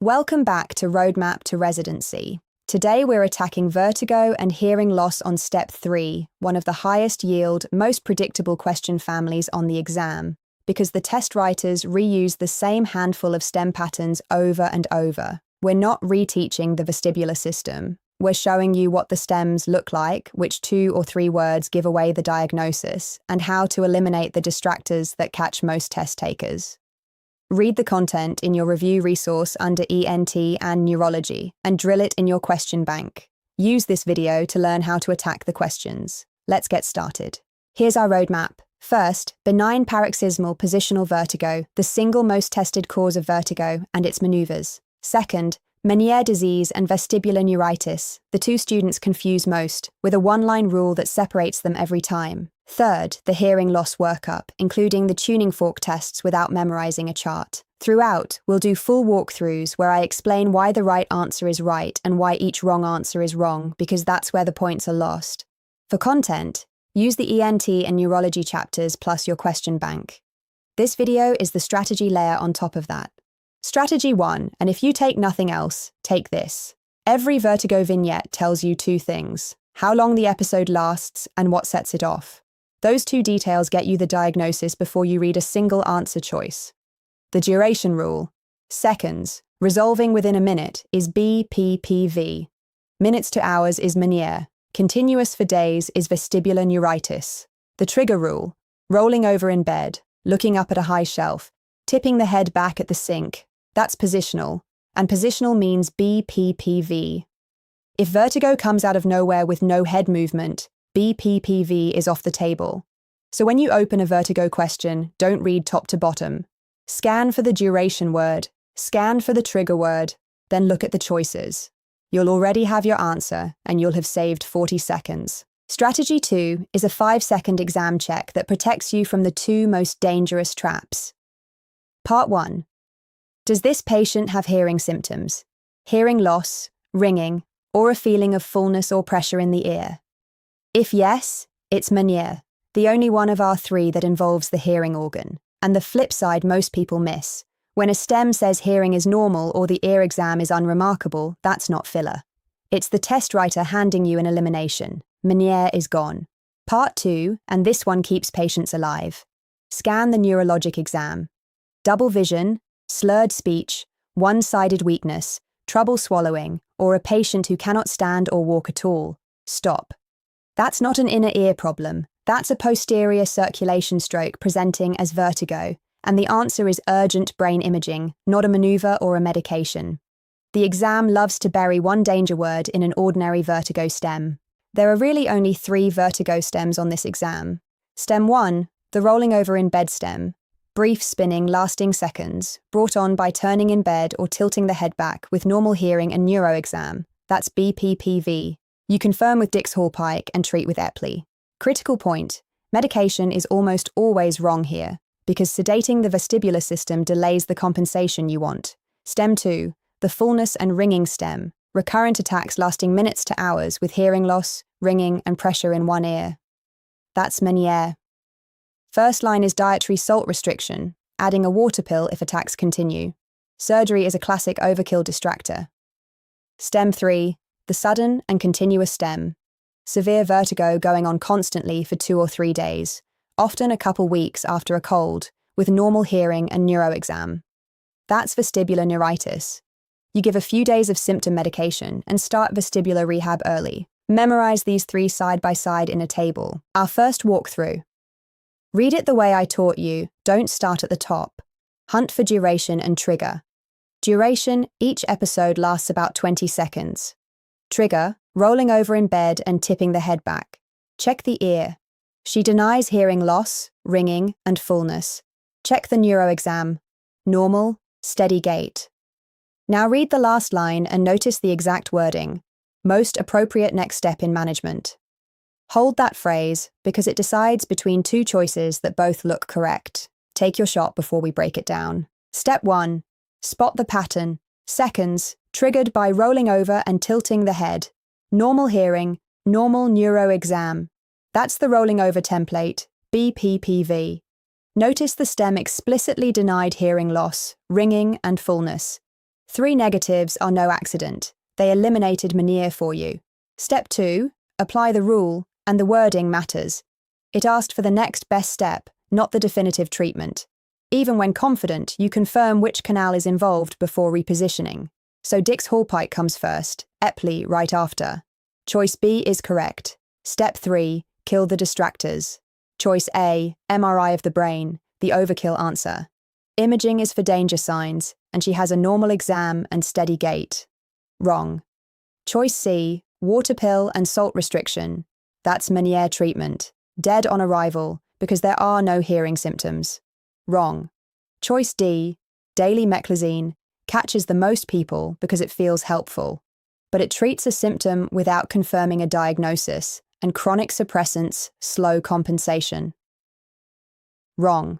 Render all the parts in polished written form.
Welcome back to Roadmap to Residency. Today we're attacking vertigo and hearing loss on Step 3, one of the highest yield, most predictable question families on the exam, because the test writers reuse the same handful of STEM patterns over and over. We're not reteaching the vestibular system. We're showing you what the stems look like, which 2 or 3 words give away the diagnosis, and how to eliminate the distractors that catch most test takers. Read the content in your review resource under ENT and Neurology, and drill it in your question bank. Use this video to learn how to attack the questions. Let's get started. Here's our roadmap. First, benign paroxysmal positional vertigo, the single most tested cause of vertigo, and its maneuvers. Second, Meniere disease and vestibular neuritis, the two students confuse most, with a one-line rule that separates them every time. Third, the hearing loss workup, including the tuning fork tests without memorizing a chart. Throughout, we'll do full walkthroughs where I explain why the right answer is right and why each wrong answer is wrong, because that's where the points are lost. For content, use the ENT and Neurology chapters plus your question bank. This video is the strategy layer on top of that. Strategy 1, and if you take nothing else, take this. Every vertigo vignette tells you 2 things: how long the episode lasts and what sets it off. Those 2 details get you the diagnosis before you read a single answer choice. The duration rule, seconds, resolving within a minute, is BPPV. Minutes to hours is Meniere. Continuous for days is vestibular neuritis. The trigger rule, rolling over in bed, looking up at a high shelf, tipping the head back at the sink, that's positional, and positional means BPPV. If vertigo comes out of nowhere with no head movement, BPPV is off the table. So when you open a vertigo question, don't read top to bottom. Scan for the duration word, scan for the trigger word, then look at the choices. You'll already have your answer, and you'll have saved 40 seconds. Strategy 2 is a 5-second exam check that protects you from the 2 most dangerous traps. Part 1. Does this patient have hearing symptoms? Hearing loss, ringing, or a feeling of fullness or pressure in the ear? If yes, it's Meniere, the only one of our 3 that involves the hearing organ. And the flip side most people miss. When a STEM says hearing is normal or the ear exam is unremarkable, that's not filler. It's the test writer handing you an elimination. Meniere is gone. Part 2, and this one keeps patients alive. Scan the neurologic exam. Double vision, slurred speech, one-sided weakness, trouble swallowing, or a patient who cannot stand or walk at all. Stop. That's not an inner ear problem. That's a posterior circulation stroke presenting as vertigo, and the answer is urgent brain imaging, not a maneuver or a medication. The exam loves to bury one danger word in an ordinary vertigo stem. There are really only 3 vertigo stems on this exam. Stem 1, the rolling over in bed stem. Brief spinning lasting seconds, brought on by turning in bed or tilting the head back with normal hearing and neuro exam. That's BPPV. You confirm with Dix-Hallpike and treat with Epley. Critical point, medication is almost always wrong here, because sedating the vestibular system delays the compensation you want. Stem 2, the fullness and ringing stem. Recurrent attacks lasting minutes to hours with hearing loss, ringing, and pressure in one ear. That's Meniere. First line is dietary salt restriction, adding a water pill if attacks continue. Surgery is a classic overkill distractor. Stem 3, the sudden and continuous stem. Severe vertigo going on constantly for 2 or 3 days, often a couple weeks after a cold, with normal hearing and neuro exam. That's vestibular neuritis. You give a few days of symptom medication and start vestibular rehab early. Memorize these 3 side by side in a table. Our first walkthrough. Read it the way I taught you, don't start at the top. Hunt for duration and trigger. Duration, each episode lasts about 20 seconds. Trigger, rolling over in bed and tipping the head back. Check the ear. She denies hearing loss, ringing, and fullness. Check the neuro exam. Normal, steady gait. Now read the last line and notice the exact wording. Most appropriate next step in management. Hold that phrase because it decides between 2 choices that both look correct. Take your shot before we break it down. Step 1. Spot the pattern. Seconds, triggered by rolling over and tilting the head. Normal hearing, normal neuro exam. That's the rolling over template, BPPV. Notice the stem explicitly denied hearing loss, ringing, and fullness. 3 negatives are no accident. They eliminated Meniere for you. Step 2, apply the rule, and the wording matters. It asked for the next best step, not the definitive treatment. Even when confident, you confirm which canal is involved before repositioning. So Dix-Hallpike comes first, Epley right after. Choice B is correct. Step 3, kill the distractors. Choice A, MRI of the brain, the overkill answer. Imaging is for danger signs, and she has a normal exam and steady gait. Wrong. Choice C, water pill and salt restriction. That's Meniere treatment. Dead on arrival, because there are no hearing symptoms. Wrong. Choice D, daily meclizine, catches the most people because it feels helpful. But it treats a symptom without confirming a diagnosis, and chronic suppressants slow compensation. Wrong.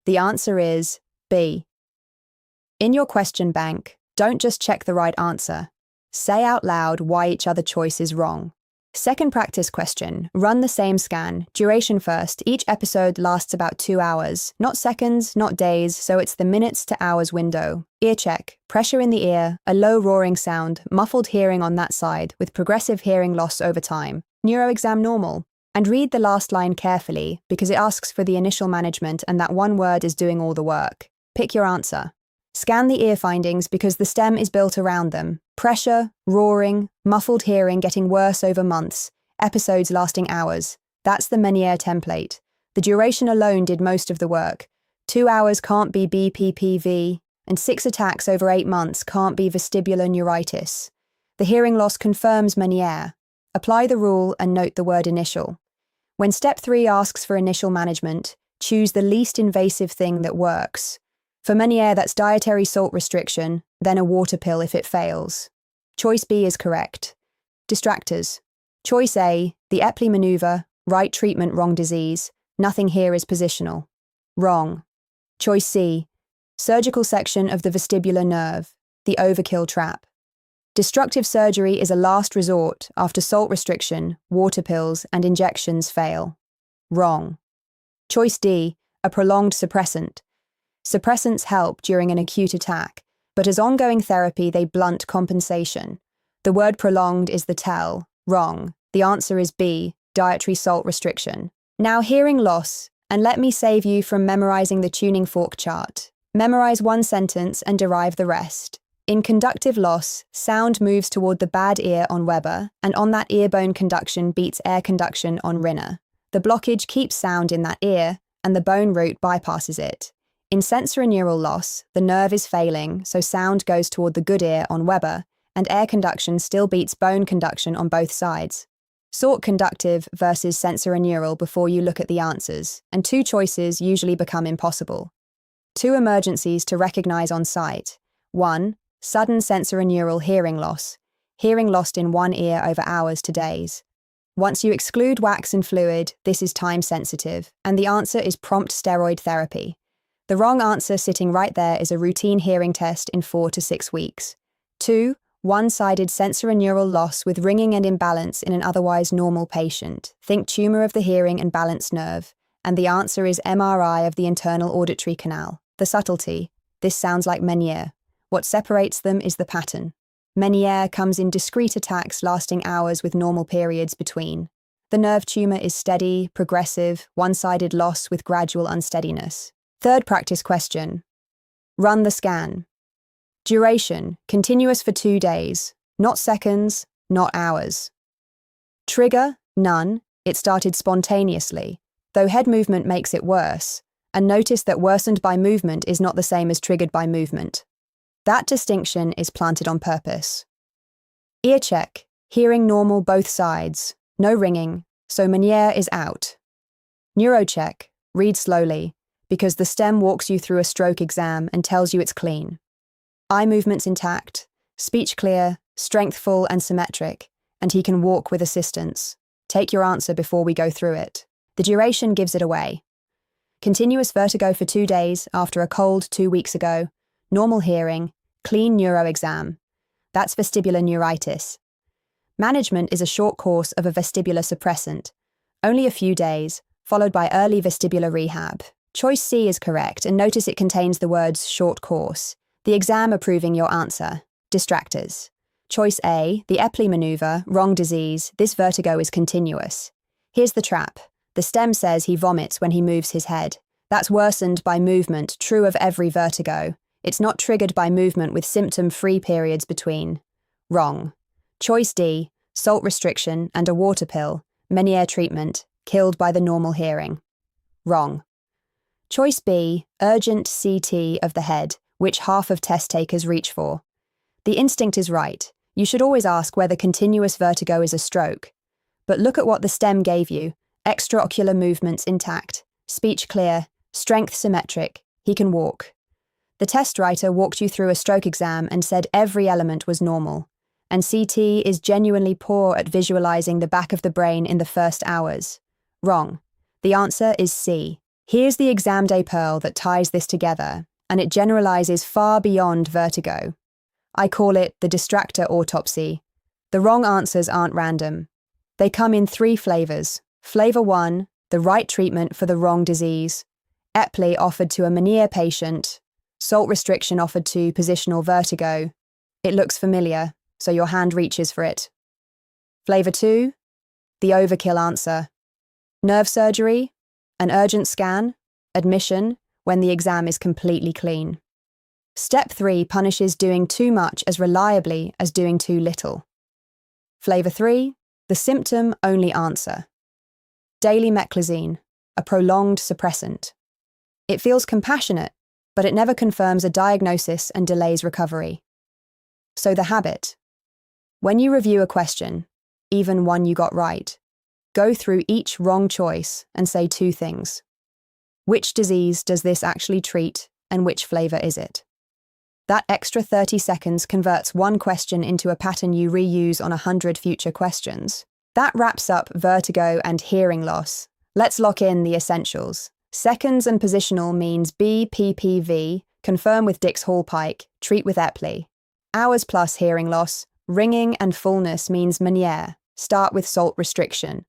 The answer is B. In your question bank, don't just check the right answer. Say out loud why each other choice is wrong. Second practice question, run the same scan, duration first, each episode lasts about 2 hours, not seconds, not days, so it's the minutes to hours window. Ear check, pressure in the ear, a low roaring sound, muffled hearing on that side, with progressive hearing loss over time. Neuro exam normal. And read the last line carefully, because it asks for the initial management and that one word is doing all the work. Pick your answer. Scan the ear findings because the stem is built around them. Pressure, roaring, muffled hearing getting worse over months, episodes lasting hours. That's the Meniere template. The duration alone did most of the work. 2 hours can't be BPPV, and 6 attacks over 8 months can't be vestibular neuritis. The hearing loss confirms Meniere. Apply the rule and note the word initial. When step 3 asks for initial management, choose the least invasive thing that works. For Meniere, that's dietary salt restriction, then a water pill if it fails. Choice B is correct. Distractors. Choice A, the Epley maneuver, right treatment, wrong disease. Nothing here is positional. Wrong. Choice C, surgical section of the vestibular nerve, the overkill trap. Destructive surgery is a last resort after salt restriction, water pills, and injections fail. Wrong. Choice D, a prolonged suppressant. Suppressants help during an acute attack, but as ongoing therapy they blunt compensation. The word prolonged is the tell. Wrong. The answer is B, dietary salt restriction. Now hearing loss, and let me save you from memorizing the tuning fork chart. Memorize one sentence and derive the rest. In conductive loss, sound moves toward the bad ear on Weber, and on that ear bone conduction beats air conduction on Rinner. The blockage keeps sound in that ear, and the bone root bypasses it. In sensorineural loss, the nerve is failing, so sound goes toward the good ear on Weber, and air conduction still beats bone conduction on both sides. Sort conductive versus sensorineural before you look at the answers, and 2 choices usually become impossible. 2 emergencies to recognize on sight. 1. Sudden sensorineural hearing loss. Hearing lost in one ear over hours to days. Once you exclude wax and fluid, this is time sensitive, and the answer is prompt steroid therapy. The wrong answer sitting right there is a routine hearing test in 4 to 6 weeks. 2. One-sided sensorineural loss with ringing and imbalance in an otherwise normal patient. Think tumor of the hearing and balance nerve. And the answer is MRI of the internal auditory canal. The subtlety. This sounds like Meniere. What separates them is the pattern. Meniere comes in discrete attacks lasting hours with normal periods between. The nerve tumor is steady, progressive, one-sided loss with gradual unsteadiness. Third practice question. Run the scan. Duration, continuous for 2 days. Not seconds, not hours. Trigger, none. It started spontaneously, though head movement makes it worse. And notice that worsened by movement is not the same as triggered by movement. That distinction is planted on purpose. Ear check, hearing normal both sides. No ringing, so Meniere is out. Neuro check, read slowly, because the stem walks you through a stroke exam and tells you it's clean. Eye movements intact, speech clear, strength full and symmetric, and he can walk with assistance. Take your answer before we go through it. The duration gives it away. Continuous vertigo for 2 days after a cold 2 weeks ago, normal hearing, clean neuro exam. That's vestibular neuritis. Management is a short course of a vestibular suppressant, only a few days, followed by early vestibular rehab. Choice C is correct, and notice it contains the words short course. The exam approving your answer. Distractors. Choice A, the Epley maneuver, wrong disease, this vertigo is continuous. Here's the trap. The stem says he vomits when he moves his head. That's worsened by movement, true of every vertigo. It's not triggered by movement with symptom-free periods between. Wrong. Choice D, salt restriction and a water pill, Meniere treatment, killed by the normal hearing. Wrong. Choice B, urgent CT of the head, which half of test takers reach for. The instinct is right. You should always ask whether continuous vertigo is a stroke. But look at what the stem gave you. Extraocular movements intact, speech clear, strength symmetric, he can walk. The test writer walked you through a stroke exam and said every element was normal. And CT is genuinely poor at visualizing the back of the brain in the first hours. Wrong. The answer is C. Here's the exam day pearl that ties this together, and it generalizes far beyond vertigo. I call it the distractor autopsy. The wrong answers aren't random. They come in 3 flavors. Flavor 1, the right treatment for the wrong disease. Epley offered to a Meniere patient. Salt restriction offered to positional vertigo. It looks familiar, so your hand reaches for it. Flavor 2, the overkill answer. Nerve surgery, an urgent scan, admission, when the exam is completely clean. Step 3 punishes doing too much as reliably as doing too little. Flavor 3, the symptom-only answer. Daily meclizine, a prolonged suppressant. It feels compassionate, but it never confirms a diagnosis and delays recovery. So the habit. When you review a question, even one you got right, go through each wrong choice and say 2 things. Which disease does this actually treat, and which flavor is it? That extra 30 seconds converts one question into a pattern you reuse on 100 future questions. That wraps up vertigo and hearing loss. Let's lock in the essentials. Seconds and positional means BPPV, confirm with Dix-Hallpike, treat with Epley. Hours plus hearing loss, ringing and fullness means Meniere, start with salt restriction.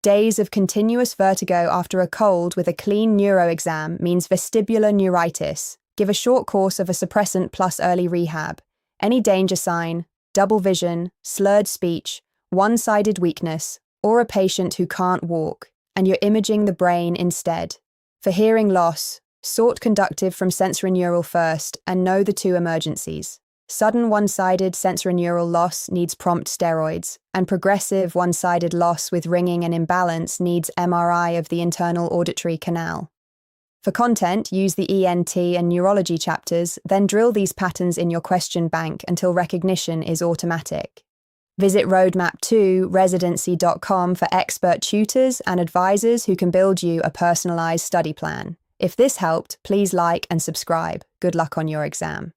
Days of continuous vertigo after a cold with a clean neuro exam means vestibular neuritis. Give a short course of a suppressant plus early rehab. Any danger sign, double vision, slurred speech, one-sided weakness, or a patient who can't walk, and you're imaging the brain instead. For hearing loss, sort conductive from Sensorineural first and know the 2 emergencies. Sudden one-sided sensorineural loss needs prompt steroids, and progressive one-sided loss with ringing and imbalance needs MRI of the internal auditory canal. For content, use the ENT and neurology chapters, then drill these patterns in your question bank until recognition is automatic. Visit roadmap2residency.com for expert tutors and advisors who can build you a personalized study plan. If this helped, please like and subscribe. Good luck on your exam.